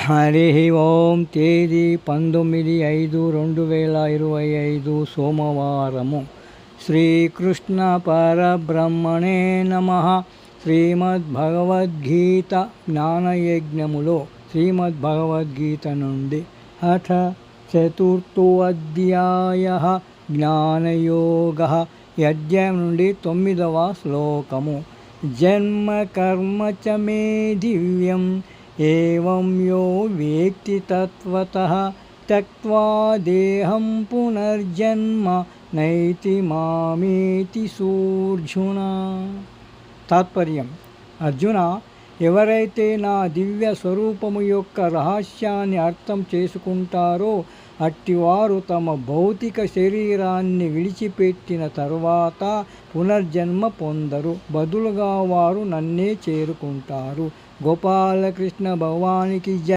హరి ఓం. తేదీ 19/5/2025 సోమవారము. శ్రీకృష్ణ పరబ్రహ్మణే నమః. శ్రీమద్భగవద్గీత జ్ఞానయజ్ఞములో శ్రీమద్భగవద్గీత నుండి అథ చతుర్థోऽధ్యాయః జ్ఞానయోగః. ఈ అధ్యాయం నుండి 9వ శ్లోకము. జన్మ కర్మ చ మే దివ్యం ఏవం యో వేత్తి తత్వతః త్యక్త్వా దేహం పునర్జన్మ నైతి మామేతి సోర్జున. తాత్పర్యం: అర్జున, ఎవరైతే నా దివ్య స్వరూపము యొక్క రహస్యాన్ని అర్థం చేసుకుంటారో అట్టివారు తమ భౌతిక శరీరాన్ని విడిచిపెట్టిన తరువాత పునర్జన్మ పొందరు. బదులుగా వారు నన్నే చేరుకుంటారు. గోపాలకృష్ణ భగవానికి జై.